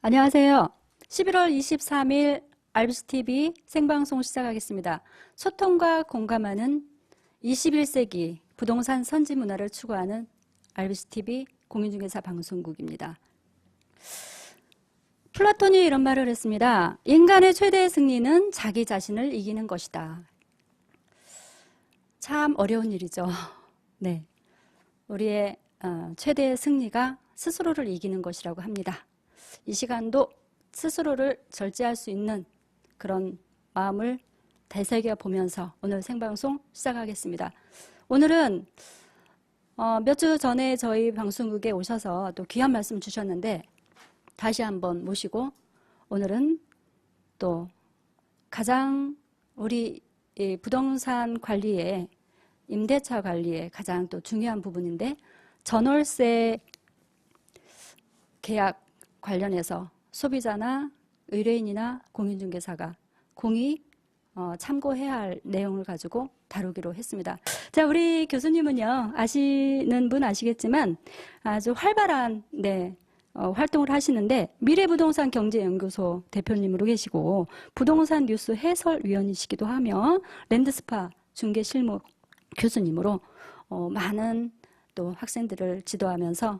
안녕하세요. 11월 23일 RBCTV 생방송 시작하겠습니다. 소통과 공감하는 21세기 부동산 선진 문화를 추구하는 RBCTV 공인중개사 방송국입니다. 플라톤이 이런 말을 했습니다. 인간의 최대의 승리는 자기 자신을 이기는 것이다. 참 어려운 일이죠. 네, 우리의 최대의 승리가 스스로를 이기는 것이라고 합니다. 이 시간도 스스로를 절제할 수 있는 그런 마음을 되새겨 보면서 오늘 생방송 시작하겠습니다. 오늘은 몇 주 전에 저희 방송국에 오셔서 또 귀한 말씀 주셨는데 다시 한번 모시고 오늘은 또 가장 우리 이 부동산 관리에 임대차 관리에 가장 또 중요한 부분인데 전월세 계약 관련해서 소비자나 의뢰인이나 공인중개사가 공히 참고해야 할 내용을 가지고 다루기로 했습니다. 자, 우리 교수님은요, 아시는 분 아시겠지만 아주 활발한 활동을 하시는데 미래부동산 경제연구소 대표님으로 계시고 부동산 뉴스 해설위원이시기도 하며 랜드스파 중개실무 교수님으로 많은 또 학생들을 지도하면서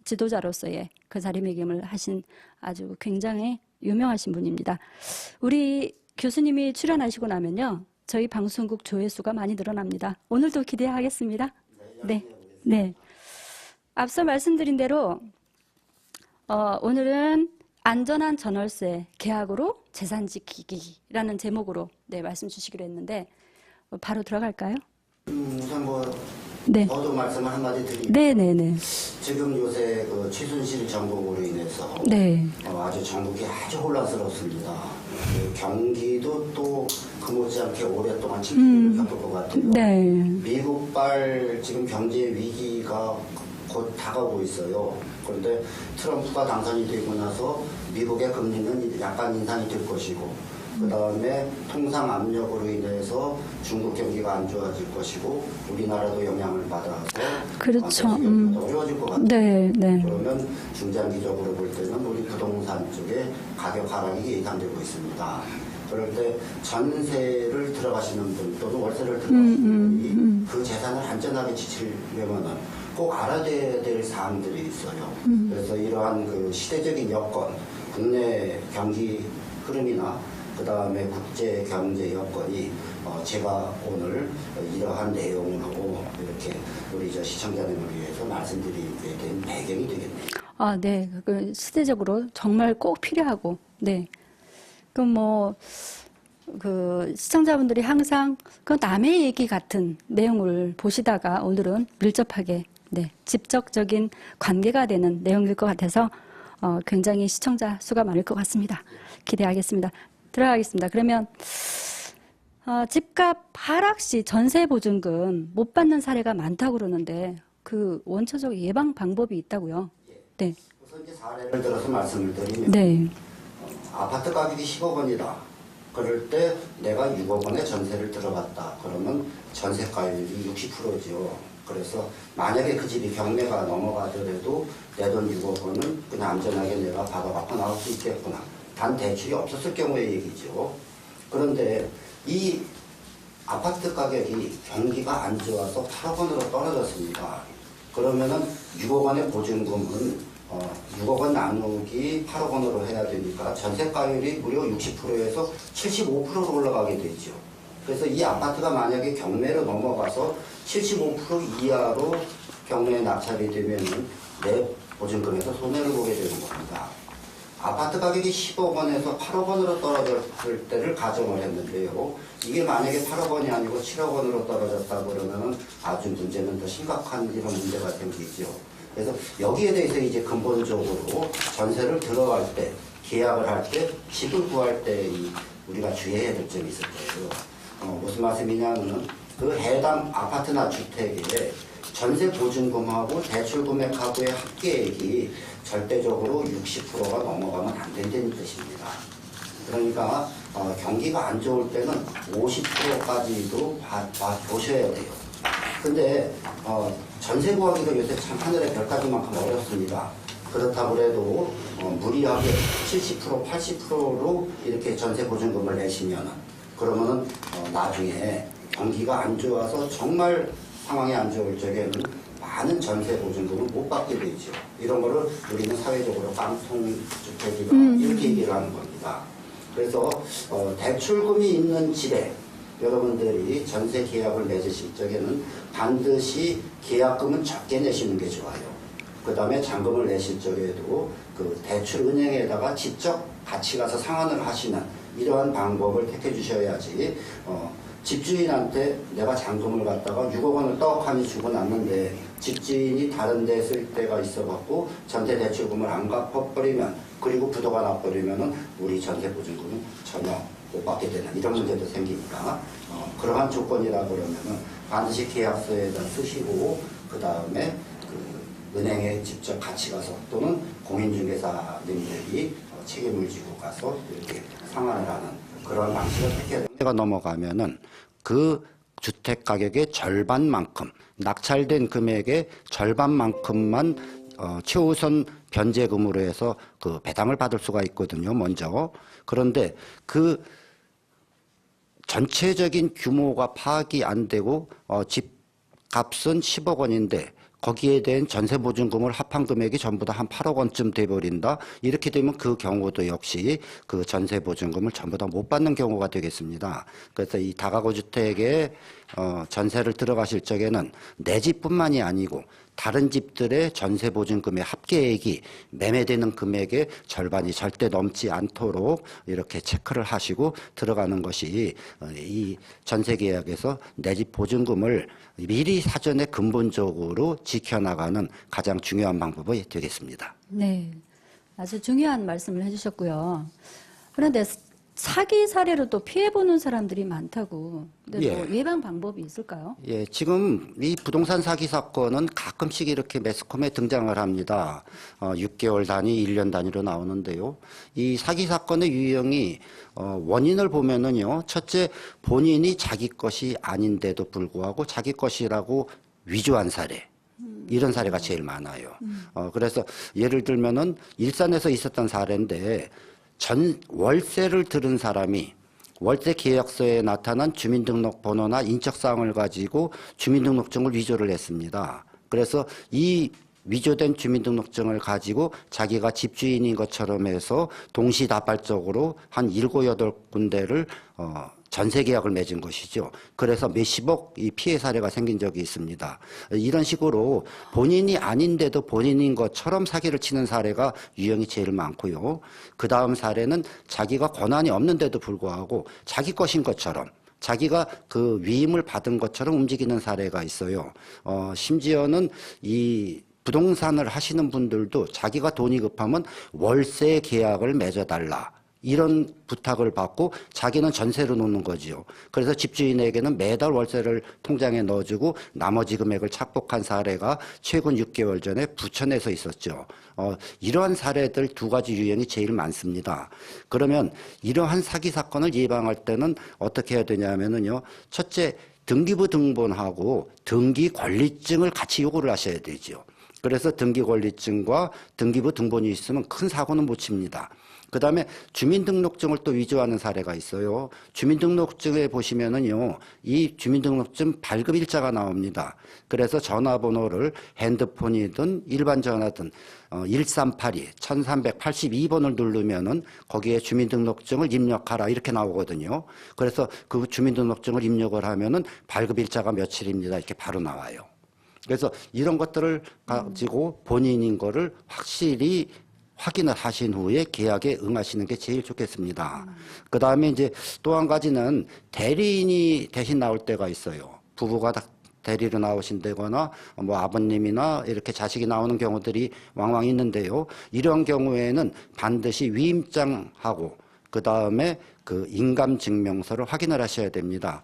지도자로서의 그 자리매김을 하신 아주 굉장히 유명하신 분입니다. 우리 교수님이 출연하시고 나면요, 저희 방송국 조회수가 많이 늘어납니다. 오늘도 기대하겠습니다. 네. 앞서 말씀드린 대로 오늘은 안전한 전월세 계약으로 재산 지키기라는 제목으로 말씀 주시기로 했는데 바로 들어갈까요? 우선 저도 말씀을 한마디 드리면 네네네. 지금 요새 그 최순실 정국으로 인해서 아주 전국이 아주 혼란스럽습니다. 그 경기도 또 그못지않게 오랫동안 침체를 겪을 것 같아요. 미국발 지금 경제 위기가 곧 다가오고 있어요. 그런데 트럼프가 당선이 되고 나서 미국의 금리는 약간 인상이 될 것이고 그 다음에 통상 압력으로 인해서 중국 경기가 안 좋아질 것이고 우리나라도 영향을 받아서 그렇죠. 어려워질 것 같아요. 네. 그러면 중장기적으로 볼 때는 우리 부동산 쪽에 가격 하락이 예상되고 있습니다. 그럴 때 전세를 들어가시는 분 또는 월세를 들어가시는 분이 그 재산을 안전하게 지키려면 꼭 알아둬야 될 사항들이 있어요. 그래서 이러한 그 시대적인 여건, 국내 경기 흐름이나 그 다음에 국제 경제 여건이 제가 오늘 이러한 내용으로 이렇게 우리 시청자님을 위해서 말씀드리게 된 배경이 되겠네요. 아, 네. 그 시대적으로 정말 꼭 필요하고, 네. 그 시청자분들이 항상 그 남의 얘기 같은 내용을 보시다가 오늘은 밀접하게, 직접적인 관계가 되는 내용일 것 같아서 굉장히 시청자 수가 많을 것 같습니다. 기대하겠습니다. 들어가겠습니다. 그러면 집값 하락 시 전세보증금 못 받는 사례가 많다고 그러는데 그 원초적 예방 방법이 있다고요? 네. 우선 이제 사례를 들어서 말씀을 드리면 아파트 가격이 10억 원이다. 그럴 때 내가 6억 원의 전세를 들어갔다. 그러면 전세가율이 60%죠. 그래서 만약에 그 집이 경매가 넘어가더라도 내 돈 6억 원은 그냥 안전하게 내가 받아갖고 나올 수 있겠구나. 단 대출이 없었을 경우의 얘기죠. 그런데 이 아파트 가격이 경기가 안 좋아서 8억 원으로 떨어졌습니다. 그러면은 6억 원의 보증금은 6억 원 나누기 8억 원으로 해야 되니까 전세가율이 무려 60%에서 75%로 올라가게 되죠. 그래서 이 아파트가 만약에 경매로 넘어가서 75% 이하로 경매에 낙찰이 되면은 내 보증금에서 손해를 보게 되는 겁니다. 아파트 가격이 10억 원에서 8억 원으로 떨어졌을 때를 가정을 했는데요. 이게 만약에 8억 원이 아니고 7억 원으로 떨어졌다 그러면은 아주 문제는 더 심각한 이런 문제가 생기죠. 그래서 여기에 대해서 이제 근본적으로 전세를 들어갈 때, 계약을 할 때, 집을 구할 때 우리가 주의해야 될 점이 있을 거예요. 무슨 말씀이냐면은 그 해당 아파트나 주택에 전세 보증금하고 대출 금액하고의 합계액이 절대적으로 60%가 넘어가면 안 된다는 뜻입니다. 그러니까 경기가 안 좋을 때는 50%까지도 보셔야 돼요. 근데 전세 구하기가 요새 참 하늘의 별따기만큼 어렵습니다. 그렇다고 해도 무리하게 70%, 80%로 이렇게 전세 보증금을 내시면은 그러면은 나중에 경기가 안 좋아서 정말 상황이 안 좋을 적에는 많은 전세 보증금을 못 받게 되죠. 이런 거를 우리는 사회적으로 깡통주택이다 이렇게 얘기를 하는 겁니다. 그래서 대출금이 있는 집에 여러분들이 전세 계약을 맺으실 적에는 반드시 계약금은 적게 내시는 게 좋아요. 그 다음에 잔금을 내실 적에도 그 대출 은행에다가 직접 같이 가서 상환을 하시는 이러한 방법을 택해 주셔야지 집주인한테 내가 잔금을 갖다가 6억 원을 떡하니 주고 났는데 집주인이 다른 데 쓸 때가 있어갖고 전세 대출금을 안 갚아버리면 그리고 부도가 나버리면은 우리 전세 보증금은 전혀 못 받게 되는 이런 문제도 생깁니다. 그러한 조건이라 그러면은 반드시 계약서에다 쓰시고 그 다음에 그 은행에 직접 같이 가서 또는 공인중개사님들이 책임을 지고 가서 이렇게 상환을 하는 그런 방식을 택해야 됩니다. 넘어가면은 그 주택 가격의 절반만큼 낙찰된 금액의 절반만큼만 최우선 변제금으로 해서 그 배당을 받을 수가 있거든요. 먼저. 그런데 그 전체적인 규모가 파악이 안 되고 집값은 10억 원인데 거기에 대한 전세보증금을 합한 금액이 전부 다 한 8억 원쯤 돼버린다. 이렇게 되면 그 경우도 역시 그 전세보증금을 전부 다 못 받는 경우가 되겠습니다. 그래서 이 다가구 주택에 전세를 들어가실 적에는 내 집뿐만이 아니고 다른 집들의 전세보증금의 합계액이 매매되는 금액의 절반이 절대 넘지 않도록 이렇게 체크를 하시고 들어가는 것이 이 전세계약에서 내 집 보증금을 미리 사전에 근본적으로 지켜나가는 가장 중요한 방법이 되겠습니다. 네, 아주 중요한 말씀을 해주셨고요. 그런데 사기 사례로 또 피해보는 사람들이 많다고. 근데 뭐 예방 방법이 있을까요? 예, 지금 이 부동산 사기 사건은 가끔씩 이렇게 매스컴에 등장을 합니다. 6개월 단위, 1년 단위로 나오는데요. 이 사기 사건의 유형이 원인을 보면은요. 첫째, 본인이 자기 것이 아닌데도 불구하고 자기 것이라고 위조한 사례. 이런 사례가 제일 많아요. 그래서 예를 들면은 일산에서 있었던 사례인데 월세를 들은 사람이 월세 계약서에 나타난 주민등록번호나 인적사항을 가지고 주민등록증을 위조를 했습니다. 그래서 이 위조된 주민등록증을 가지고 자기가 집주인인 것처럼 해서 동시다발적으로 한 7, 8군데를 전세 계약을 맺은 것이죠. 그래서 몇십억 이 피해 사례가 생긴 적이 있습니다. 이런 식으로 본인이 아닌데도 본인인 것처럼 사기를 치는 사례가 유형이 제일 많고요. 그 다음 사례는 자기가 권한이 없는데도 불구하고 자기 것인 것처럼 자기가 그 위임을 받은 것처럼 움직이는 사례가 있어요. 심지어는 이 부동산을 하시는 분들도 자기가 돈이 급하면 월세 계약을 맺어달라. 이런 부탁을 받고 자기는 전세로 놓는 거지요. 그래서 집주인에게는 매달 월세를 통장에 넣어주고 나머지 금액을 착복한 사례가 최근 6개월 전에 부천에서 있었죠. 이러한 사례들 두 가지 유형이 제일 많습니다. 그러면 이러한 사기 사건을 예방할 때는 어떻게 해야 되냐면요. 첫째, 등기부 등본하고 등기 권리증을 같이 요구를 하셔야 되죠. 그래서 등기 권리증과 등기부 등본이 있으면 큰 사고는 못 칩니다. 그 다음에 주민등록증을 또 위조하는 사례가 있어요. 주민등록증에 보시면은요, 이 주민등록증 발급일자가 나옵니다. 그래서 전화번호를 핸드폰이든 일반 전화든 1382, 1382번을 누르면은 거기에 주민등록증을 입력하라 이렇게 나오거든요. 그래서 그 주민등록증을 입력을 하면은 발급일자가 며칠입니다. 이렇게 바로 나와요. 그래서 이런 것들을 가지고 본인인 거를 확실히 확인을 하신 후에 계약에 응하시는 게 제일 좋겠습니다. 그 다음에 이제 또 한 가지는 대리인이 대신 나올 때가 있어요. 부부가 대리로 나오신다거나 뭐 아버님이나 이렇게 자식이 나오는 경우들이 왕왕 있는데요. 이런 경우에는 반드시 위임장하고 그 다음에 그 인감증명서를 확인을 하셔야 됩니다.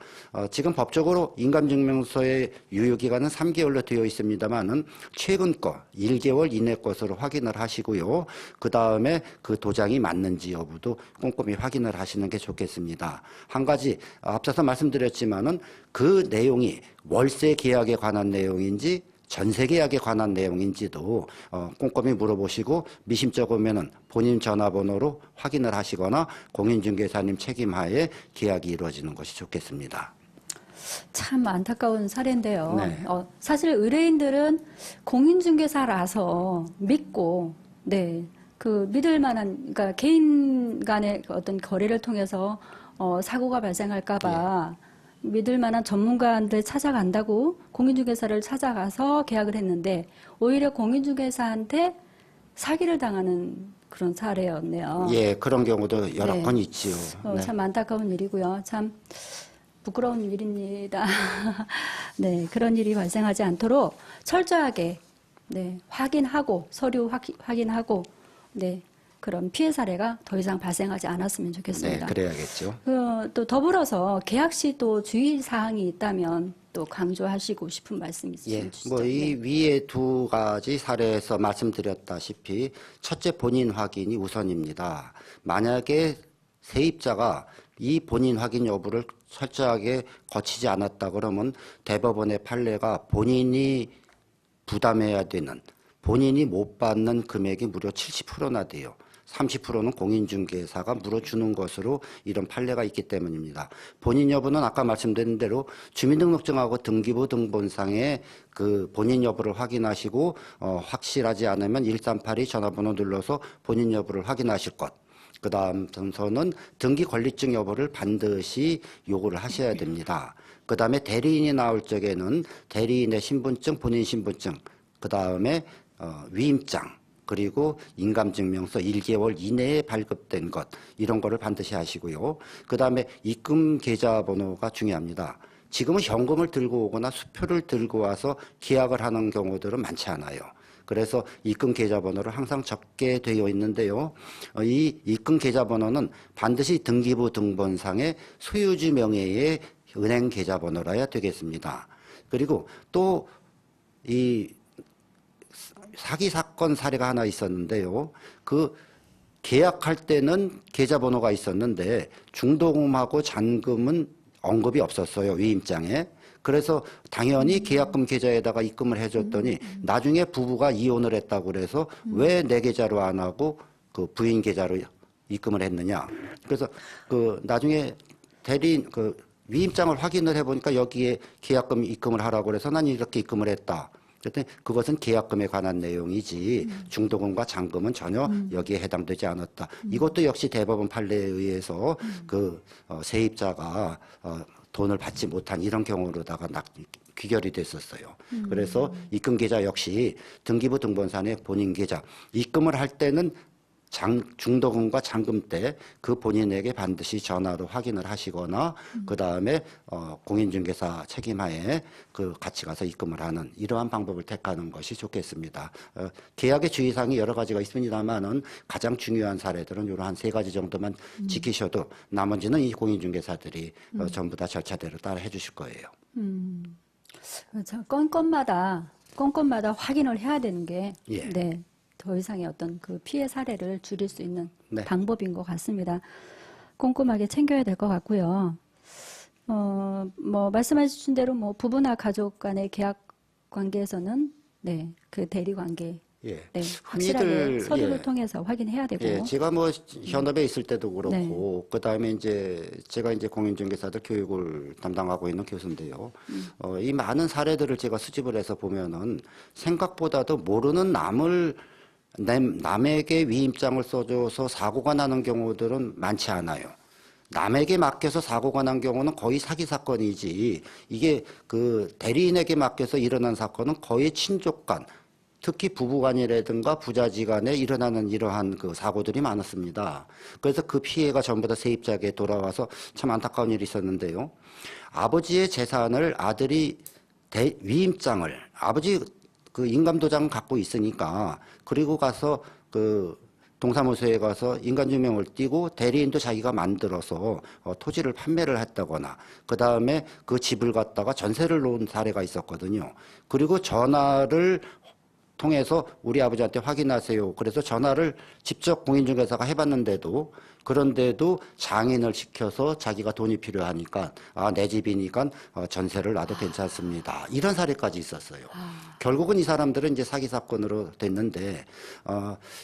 지금 법적으로 인감증명서의 유효기간은 3개월로 되어 있습니다만은 최근 거 1개월 이내 것으로 확인을 하시고요. 그 다음에 그 도장이 맞는지 여부도 꼼꼼히 확인을 하시는 게 좋겠습니다. 한 가지 앞서서 말씀드렸지만은 그 내용이 월세 계약에 관한 내용인지 전세 계약에 관한 내용인지도 꼼꼼히 물어보시고 미심쩍으면은 본인 전화번호로 확인을 하시거나 공인중개사님 책임하에 계약이 이루어지는 것이 좋겠습니다. 참 안타까운 사례인데요. 네. 사실 의뢰인들은 공인중개사라서 믿고, 네, 그 믿을 만한, 그러니까 개인 간의 어떤 거래를 통해서 사고가 발생할까봐 믿을 만한 전문가한테 찾아간다고 공인중개사를 찾아가서 계약을 했는데 오히려 공인중개사한테 사기를 당하는 그런 사례였네요. 예, 그런 경우도 여러 네. 건 있지요. 네. 참 안타까운 일이고요. 참 부끄러운 일입니다. 네, 그런 일이 발생하지 않도록 철저하게 네, 확인하고 서류 확인하고 네, 그런 피해 사례가 더 이상 발생하지 않았으면 좋겠습니다. 네, 그래야겠죠. 또 더불어서 계약 시 또 주의 사항이 있다면 또 강조하시고 싶은 말씀 있으시면 예, 주시죠. 뭐 이 네. 위에 두 가지 사례에서 말씀드렸다시피 첫째 본인 확인이 우선입니다. 만약에 세입자가 이 본인 확인 여부를 철저하게 거치지 않았다 그러면 대법원의 판례가 본인이 부담해야 되는 본인이 못 받는 금액이 무려 70%나 돼요. 30%는 공인중개사가 물어주는 것으로 이런 판례가 있기 때문입니다. 본인 여부는 아까 말씀드린 대로 주민등록증하고 등기부 등본상에 그 본인 여부를 확인하시고 확실하지 않으면 1382 전화번호 눌러서 본인 여부를 확인하실 것. 그 다음 순서는 등기 권리증 여부를 반드시 요구를 하셔야 됩니다. 그 다음에 대리인이 나올 적에는 대리인의 신분증, 본인 신분증, 그 다음에 위임장, 그리고 인감증명서 1개월 이내에 발급된 것 이런 거를 반드시 하시고요. 그 다음에 입금 계좌번호가 중요합니다. 지금은 현금을 들고 오거나 수표를 들고 와서 계약을 하는 경우들은 많지 않아요. 그래서 입금 계좌번호를 항상 적게 되어 있는데요. 이 입금 계좌번호는 반드시 등기부 등본상의 소유주 명의의 은행 계좌번호라야 되겠습니다. 그리고 또 이 사기 사건 사례가 하나 있었는데요. 그 계약할 때는 계좌번호가 있었는데 중도금하고 잔금은 언급이 없었어요. 위임장에. 그래서 당연히 계약금 계좌에다가 입금을 해줬더니 나중에 부부가 이혼을 했다고 그래서 왜 내 계좌로 안 하고 그 부인 계좌로 입금을 했느냐. 그래서 그 나중에 대리인 그 위임장을 확인을 해보니까 여기에 계약금 입금을 하라고 그래서 난 이렇게 입금을 했다. 그랬더니 그것은 계약금에 관한 내용이지 중도금과 잔금은 전혀 여기에 해당되지 않았다. 이것도 역시 대법원 판례에 의해서 그 세입자가 돈을 받지 못한 이런 경우로다가 귀결이 됐었어요. 그래서 입금 계좌 역시 등기부 등본상의 본인 계좌 입금을 할 때는 중도금과 잔금 때 그 본인에게 반드시 전화로 확인을 하시거나 그 다음에 공인중개사 책임하에 그 같이 가서 입금을 하는 이러한 방법을 택하는 것이 좋겠습니다. 계약의 주의사항이 여러 가지가 있습니다만은 가장 중요한 사례들은 이런 한 3가지 정도만 지키셔도 나머지는 이 공인중개사들이 전부 다 절차대로 따라 해주실 거예요. 자, 건건마다 확인을 해야 되는 게 예. 네. 더 이상의 어떤 그 피해 사례를 줄일 수 있는 네. 방법인 것 같습니다. 꼼꼼하게 챙겨야 될 것 같고요. 뭐 말씀해 주신 대로 뭐 부부나 가족 간의 계약 관계에서는 네, 그 대리 관계 예. 네, 확실하게 서류를 예. 통해서 확인해야 되고. 예, 제가 뭐 현업에 있을 때도 그렇고 그다음에 이제 제가 이제 공인중개사들 교육을 담당하고 있는 교수인데요. 이 많은 사례들을 제가 수집을 해서 보면은 생각보다도 모르는 남에게 위임장을 써줘서 사고가 나는 경우들은 많지 않아요. 남에게 맡겨서 사고가 난 경우는 거의 사기 사건이지 이게 그 대리인에게 맡겨서 일어난 사건은 거의 친족 간 특히 부부간이라든가 부자지간에 일어나는 이러한 그 사고들이 많았습니다. 그래서 그 피해가 전부 다 세입자에게 돌아와서 참 안타까운 일이 있었는데요. 아버지의 재산을 아들이 위임장을 아버지 그 인감도장을 갖고 있으니까 그리고 가서 그 동사무소에 가서 인감증명을 띄고 대리인도 자기가 만들어서 토지를 판매를 했다거나 그 다음에 그 집을 갖다가 전세를 놓은 사례가 있었거든요. 그리고 전화를 통해서 우리 아버지한테 확인하세요. 그래서 전화를 직접 공인중개사가 해봤는데도 그런데도 장인을 시켜서 자기가 돈이 필요하니까 내 집이니까 전세를 놔도 괜찮습니다. 이런 사례까지 있었어요. 결국은 이 사람들은 이제 사기 사건으로 됐는데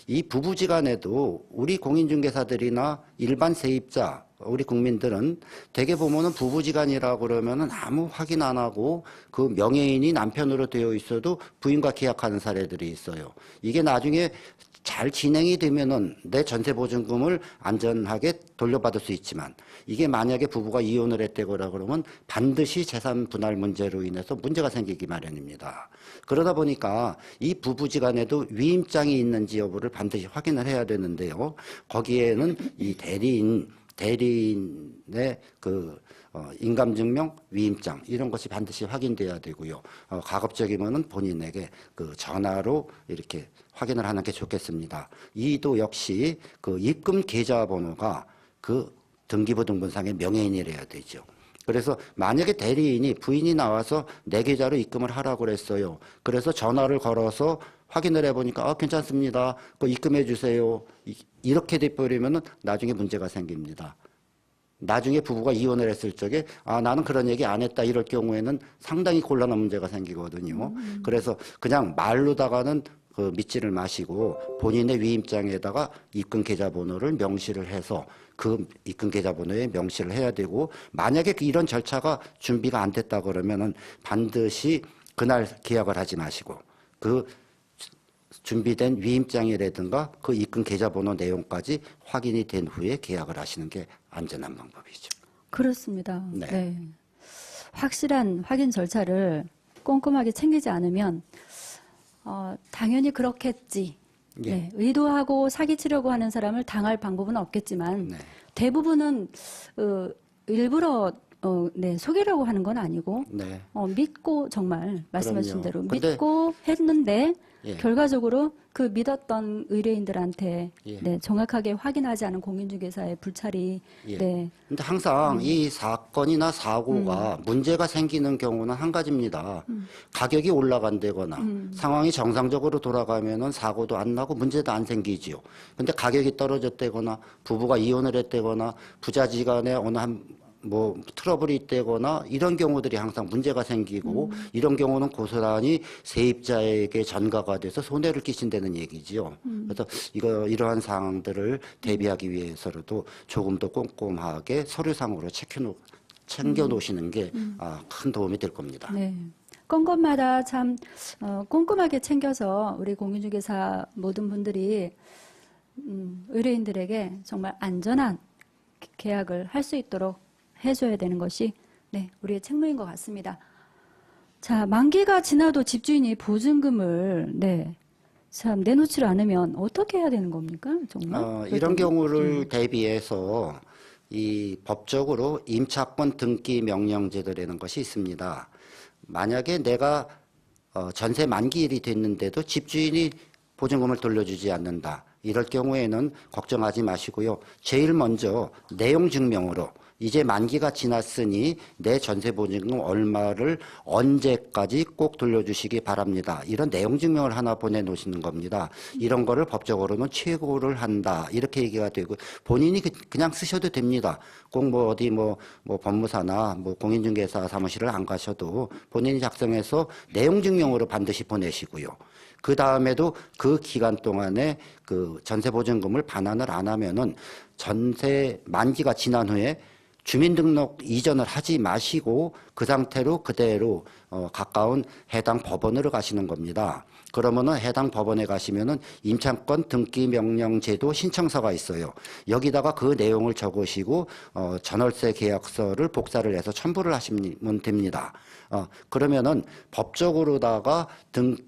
이 부부지간에도 우리 공인중개사들이나 일반 세입자 우리 국민들은 대개 보면은 부부지간이라고 그러면은 아무 확인 안 하고 그 명예인이 남편으로 되어 있어도 부인과 계약하는 사례들이 있어요. 이게 나중에 잘 진행이 되면은 내 전세보증금을 안전하게 돌려받을 수 있지만 이게 만약에 부부가 이혼을 했다거나 그러면 반드시 재산 분할 문제로 인해서 문제가 생기기 마련입니다. 그러다 보니까 이 부부지간에도 위임장이 있는지 여부를 반드시 확인을 해야 되는데요. 거기에는 이 대리인의 인감증명, 위임장 이런 것이 반드시 확인돼야 되고요. 가급적이면은 본인에게 그 전화로 이렇게 확인을 하는 게 좋겠습니다. 이도 역시 그 입금 계좌번호가 그 등기부 등본상의 명예인이라야 되죠. 그래서 만약에 대리인이 부인이 나와서 내 계좌로 입금을 하라고 그랬어요. 그래서 전화를 걸어서 확인을 해보니까 괜찮습니다. 그거 입금해 주세요. 이렇게 돼버리면은 나중에 문제가 생깁니다. 나중에 부부가 이혼을 했을 적에 나는 그런 얘기 안 했다 이럴 경우에는 상당히 곤란한 문제가 생기거든요. 그래서 그냥 말로다가는 믿지를 마시고 본인의 위임장에다가 입금 계좌번호를 명시를 해서 그 입금 계좌번호에 명시를 해야 되고 만약에 이런 절차가 준비가 안 됐다 그러면은 반드시 그날 계약을 하지 마시고 그 준비된 위임장이라든가 그 입금 계좌번호 내용까지 확인이 된 후에 계약을 하시는 게 안전한 방법이죠. 그렇습니다. 네. 네. 확실한 확인 절차를 꼼꼼하게 챙기지 않으면 당연히 그렇겠지. 예. 네. 의도하고 사기치려고 하는 사람을 당할 방법은 없겠지만 네. 대부분은 일부러 속이려고 하는 건 아니고 네. 믿고 정말 말씀하신 대로 근데 믿고 했는데 예. 결과적으로 그 믿었던 의뢰인들한테 예. 정확하게 확인하지 않은 공인중개사의 불찰이 예. 네. 근데 항상 이 사건이나 사고가 문제가 생기는 경우는 한 가지입니다. 가격이 올라간다거나 상황이 정상적으로 돌아가면은 사고도 안 나고 문제도 안 생기지요. 근데 가격이 떨어졌다거나 부부가 이혼을 했다거나 부자지간에 어느 트러블이 있다거나 이런 경우들이 항상 문제가 생기고 이런 경우는 고스란히 세입자에게 전가가 돼서 손해를 끼친다는 얘기지요. 그래서 이러한 상황들을 대비하기 위해서라도 조금 더 꼼꼼하게 서류상으로 챙겨 놓으시는 게 큰 도움이 될 겁니다. 네. 건건마다 참 꼼꼼하게 챙겨서 우리 공인중개사 모든 분들이 의뢰인들에게 정말 안전한 계약을 할 수 있도록 해줘야 되는 것이 우리의 책무인 것 같습니다. 자, 만기가 지나도 집주인이 보증금을 참 내놓지 않으면 어떻게 해야 되는 겁니까? 정말 이런 경우를 대비해서 이 법적으로 임차권 등기 명령제도라는 것이 있습니다. 만약에 내가 전세 만기일이 됐는데도 집주인이 보증금을 돌려주지 않는다. 이럴 경우에는 걱정하지 마시고요. 제일 먼저 내용 증명으로 이제 만기가 지났으니 내 전세 보증금 얼마를 언제까지 꼭 돌려주시기 바랍니다. 이런 내용 증명을 하나 보내놓으시는 겁니다. 이런 거를 법적으로는 최고를 한다. 이렇게 얘기가 되고 본인이 그냥 쓰셔도 됩니다. 꼭 어디 법무사나 공인중개사 사무실을 안 가셔도 본인이 작성해서 내용 증명으로 반드시 보내시고요. 그 다음에도 그 기간 동안에 그 전세 보증금을 반환을 안 하면은 전세 만기가 지난 후에 주민등록 이전을 하지 마시고 그 상태로 그대로 가까운 해당 법원으로 가시는 겁니다. 그러면은 해당 법원에 가시면은 임차권 등기 명령 제도 신청서가 있어요. 여기다가 그 내용을 적으시고 전월세 계약서를 복사를 해서 첨부를 하시면 됩니다. 그러면은 법적으로다가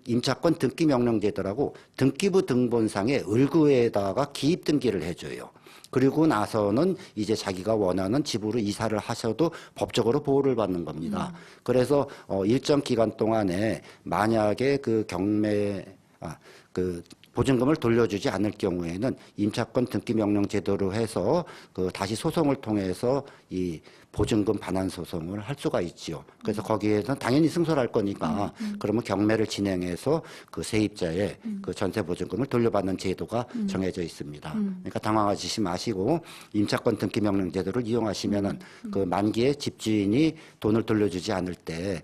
임차권 등기 명령 제도라고 등기부 등본상의 을구에다가 기입 등기를 해줘요. 그리고 나서는 이제 자기가 원하는 집으로 이사를 하셔도 법적으로 보호를 받는 겁니다. 그래서 일정 기간 동안에 만약에 그 보증금을 돌려주지 않을 경우에는 임차권 등기 명령 제도로 해서 다시 소송을 통해서 이 보증금 반환 소송을 할 수가 있지요. 그래서 거기에서 당연히 승소할 거니까 그러면 경매를 진행해서 그 세입자의 그 전세 보증금을 돌려받는 제도가 정해져 있습니다. 그러니까 당황하시지 마시고 임차권 등기 명령 제도를 이용하시면은 그 만기에 집주인이 돈을 돌려주지 않을 때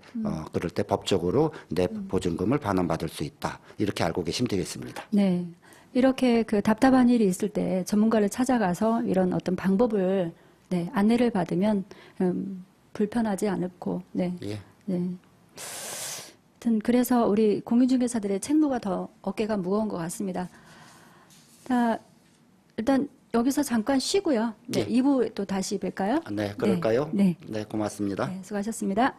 그럴 때 법적으로 내 보증금을 반환받을 수 있다. 이렇게 알고 계시면 되겠습니다. 네. 이렇게 그 답답한 일이 있을 때 전문가를 찾아가서 이런 어떤 방법을 네, 안내를 받으면 불편하지 않고 네. 예. 네. 하여튼 그래서 우리 공인중개사들의 책무가 더 어깨가 무거운 것 같습니다. 자, 일단 여기서 잠깐 쉬고요. 네, 예. 2부 또 다시 뵐까요? 네, 그럴까요? 네. 네, 고맙습니다. 네, 수고하셨습니다.